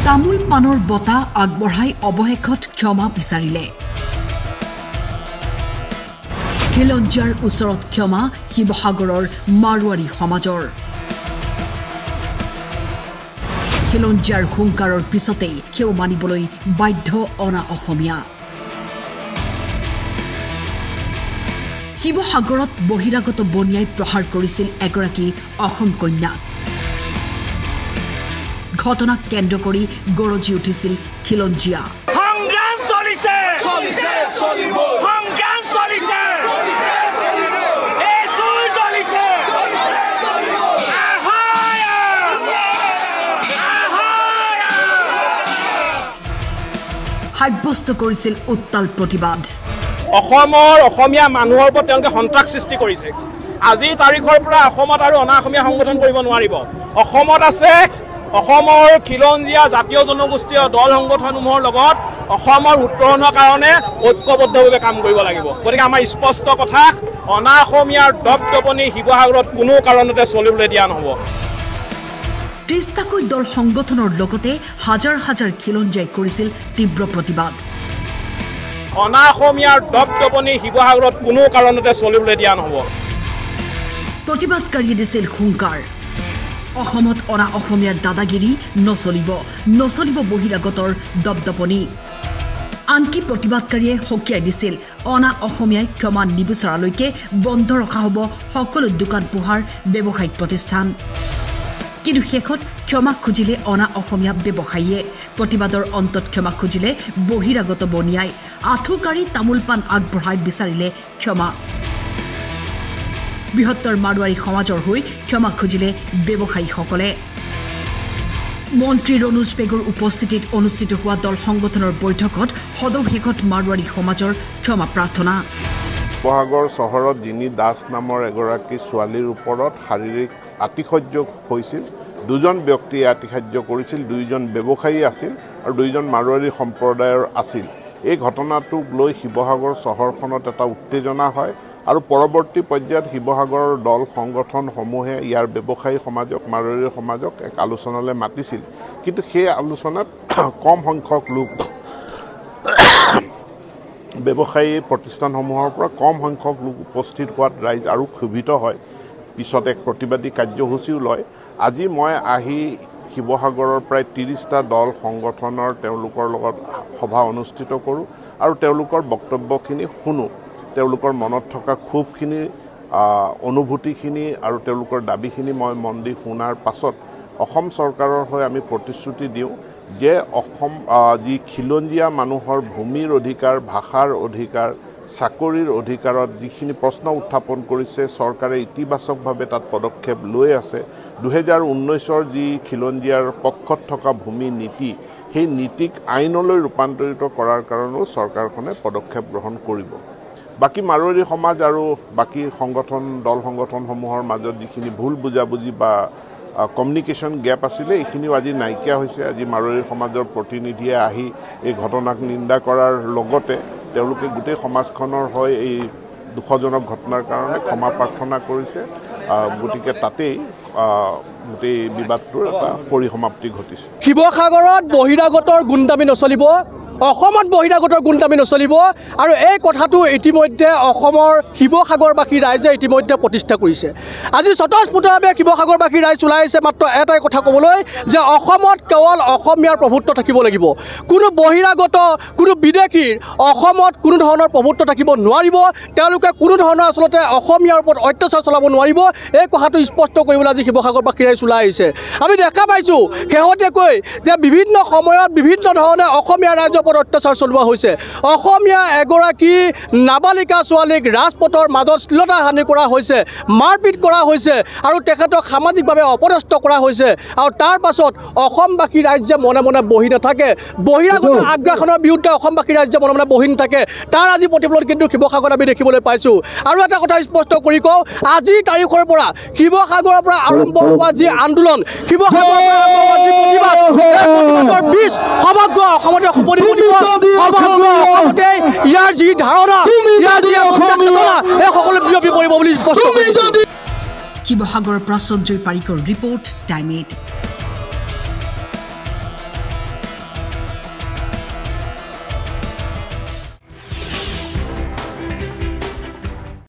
তামোল পানৰ বঁটা আগবঢ়াই অৱশেষত ক্ষমা বিচাৰিলে খিলঞ্জীয়াৰ ওচৰত ক্ষমা শিৱসাগৰৰ মাৰোৱাৰী সমাজৰ খিলঞ্জীয়াৰ হুংকাৰৰ পিছতেই ক্ষমা মানিবলৈ বাধ্য অনা অসমীয়া শিৱসাগৰত বহিৰাগত বনিয়াই প্ৰহাৰ কৰিছিল এগৰাকী অসম কন্যা ঘটনাক কেন্দ্ৰ কৰি গৰজি উঠিছিল খিলঞ্জীয়া সংগ্ৰাম চলিছে সংগ্ৰাম চলিছে সাব্যস্ত কৰিছিল উত্তাল প্ৰতিবাদ অসমৰ অসমীয়া মানুহৰ ওপৰত তেওঁলোকে সন্ত্ৰাস সৃষ্টি কৰিছে আজি তাৰিখৰ পৰা অসমত আৰু অনা অসমীয়া সংগঠন কৰিব নোৱাৰিব অসমত আছে অসমৰ খিলঞ্জীয়া জাতীয় জনগোষ্ঠীয় দল সংগঠনসমূহৰ লগত অসমৰ উত্তৰণৰ কাৰণে ঐক্যবদ্ধভাৱে কাম কৰিব লাগিব গতিকে আমাৰ স্পষ্ট কথা অনা অসমীয়াৰ দপদপনি শিৱসাগৰত কোনো কাৰণতে চলিবলৈ দিয়া নহ'ব ৩০টাকৈ দল সংগঠনৰ লগতে হাজাৰ হাজাৰ খিলঞ্জীয়াই কৰিছিল তীব্ৰ প্ৰতিবাদ অনা অসমীয়াৰ দপদপনি শিৱসাগৰত কোনো কাৰণতে চলিবলৈ দিয়া নহ'ব প্ৰতিবাদকাৰীয়ে দিছিল হুংকাৰ অসমত অনা অসমীয়াৰ দাদাগিৰি নচলিব বহিৰাগতৰ দপদপনি আনকি প্ৰতিবাদকাৰীয়ে সকীয়াই দিছিল অনা অসমীয়াই ক্ষমা নিবিচৰালৈকে বন্ধ ৰখা হ'ব সকলো দোকান পোহাৰ ব্যৱসায়িক প্ৰতিষ্ঠান কিন্তু শেষত ক্ষমা খুজিলে অনা অসমীয়া ব্যৱসায়ীয়ে প্ৰতিবাদৰ অন্তত ক্ষমা খুজিলে বহিৰাগত বনিয়াই আঁঠুকাৰি তামোল পাণ আগবঢ়াই বিচাৰিলে ক্ষমা বৃহত্তৰ মাৰোৱাৰী সমাজৰ হৈ ক্ষমা খুজিলে ব্যৱসায়ীসকলে মন্ত্ৰী ৰণোজ পেগুৰ উপস্থিতিত অনুষ্ঠিত হোৱা দল সংগঠনৰ বৈঠকত সদৌ-শেষত মাৰোৱাৰী সমাজৰ ক্ষমা প্ৰাৰ্থনা শিৱসাগৰ চহৰত জিনি দাস নামৰ এগৰাকী ছোৱালীৰ ওপৰত শাৰীৰিক আতিশয্য হৈছিল দুজন ব্যক্তিয়ে আতিশয্য কৰিছিল দুইজন ব্যৱসায়ী আছিল আৰু দুইজন মাৰোৱাৰী সম্প্ৰদায়ৰ আছিল এই ঘটনাটোক লৈ শিৱসাগৰ চহৰখনত এটা উত্তেজনা হয় আৰু পৰৱৰ্তী পৰ্যায়ত শিৱসাগৰৰ দল সংগঠনসমূহে ইয়াৰ ব্যৱসায়ী সমাজক মাৰোৱাৰী সমাজক এক আলোচনালৈ মাতিছিল কিন্তু সেই আলোচনাত কম সংখ্যক লোক ব্যৱসায়ী প্ৰতিষ্ঠানসমূহৰ পৰা কম সংখ্যক লোক উপস্থিত হোৱাত ৰাইজ আৰু ক্ষোভিত হয় পিছত এক প্ৰতিবাদী কাৰ্যসূচীও লয় আজি মই আহি শিৱসাগৰৰ প্ৰায় ৩০টা দল সংগঠনৰ তেওঁলোকৰ লগত সভা অনুষ্ঠিত কৰোঁ আৰু তেওঁলোকৰ বক্তব্যখিনি শুনো তেওঁলোকৰ মনত থকা ক্ষোভখিনি অনুভূতিখিনি আৰু তেওঁলোকৰ দাবীখিনি মই মন দি শুনাৰ পাছত অসম চৰকাৰৰ হৈ আমি প্ৰতিশ্ৰুতি দিওঁ যে অসম যি খিলঞ্জীয়া মানুহৰ ভূমিৰ অধিকাৰ ভাষাৰ অধিকাৰ চাকৰিৰ অধিকাৰত যিখিনি প্ৰশ্ন উত্থাপন কৰিছে চৰকাৰে ইতিবাচকভাৱে তাত পদক্ষেপ লৈ আছে 2019ৰ যি খিলঞ্জীয়াৰ পক্ষত থকা ভূমি নীতি সেই নীতিক আইনলৈ ৰূপান্তৰিত কৰাৰ কাৰণেও চৰকাৰখনে পদক্ষেপ গ্ৰহণ কৰিব বাকি মাৰোৱাৰী সমাজ আৰু বাকি সংগঠন দল সংগঠনসমূহৰ মাজত যিখিনি ভুল বুজাবুজি বা কমিউনিকেশ্যন গেপ আছিলে এইখিনিও আজি নাইকিয়া হৈছে আজি মাৰোৱাৰী সমাজৰ প্ৰতিনিধিয়ে আহি এই ঘটনাক নিন্দা কৰাৰ লগতে তেওঁলোকে গোটেই সমাজখনৰ হৈ এই দুখজনক ঘটনাৰ কাৰণে ক্ষমা প্ৰাৰ্থনা কৰিছে গতিকে তাতেই গোটেই বিবাদটোৰ এটা পৰিসমাপ্তি ঘটিছে শিৱসাগৰত বহিৰাগতৰ গুণ্ডামি নচলিব অসমত বহিৰাগতৰ গুণ্ডামি নচলিব আৰু এই কথাটো ইতিমধ্যে অসমৰ শিৱসাগৰবাসী ৰাইজে ইতিমধ্যে প্ৰতিষ্ঠা কৰিছে আজি স্বতঃস্ফূৰ্তভাৱে শিৱসাগৰবাসী ৰাইজ ওলাই আহিছে মাত্ৰ এটাই কথা ক'বলৈ যে অসমত কেৱল অসমীয়াৰ প্ৰভুত্ব থাকিব লাগিব কোনো বহিৰাগত কোনো বিদেশীৰ অসমত কোনো ধৰণৰ প্ৰভুত্ব থাকিব নোৱাৰিব তেওঁলোকে কোনো ধৰণৰ আচলতে অসমীয়াৰ ওপৰত অত্যাচাৰ চলাব নোৱাৰিব এই কথাটো স্পষ্ট কৰিবলৈ আজি শিৱসাগৰবাসী ৰাইজ ওলাই আহিছে আমি দেখা পাইছোঁ শেহতীয়াকৈ যে বিভিন্ন সময়ত বিভিন্ন ধৰণে অসমীয়া ৰাইজৰ অত্যাচাৰ চলোৱা হৈছে অসমীয়া এগৰাকী নাবালিকা ছোৱালীক ৰাজপথৰ মাজত শ্লীলতা হানি কৰা হৈছে মাৰপিট কৰা হৈছে আৰু তেখেতক সামাজিকভাৱে অপদস্থ কৰা হৈছে আৰু তাৰ পাছত অসমবাসী ৰাইজে মনে মনে বহি নাথাকে বহিৰাগত আগ্ৰাসনৰ বিৰুদ্ধে অসমবাসী ৰাইজে মনে মনে বহি নাথাকে তাৰ আজি প্ৰতিফলন কিন্তু শিৱসাগৰত আমি দেখিবলৈ পাইছোঁ আৰু এটা কথা স্পষ্ট কৰি কওঁ আজিৰ তাৰিখৰ পৰা শিৱসাগৰৰ পৰা আৰম্ভ হোৱা যি আন্দোলন শিৱসাগৰৰ পৰা আৰম্ভ হোৱা যি প্ৰতিবাদ প্ৰতিবাদৰ বীজ সমগ্ৰ অসমতে সুপৰি ইয়াৰ যি ধাৰণা ইয়াৰ যি চেতনা এই সকলো বিয়পি পৰিব বুলি স্পষ্ট কৰিছে শিৱসাগৰৰ পৰা সঞ্জয় পাৰিকৰ ৰিপৰ্ট টাইম 8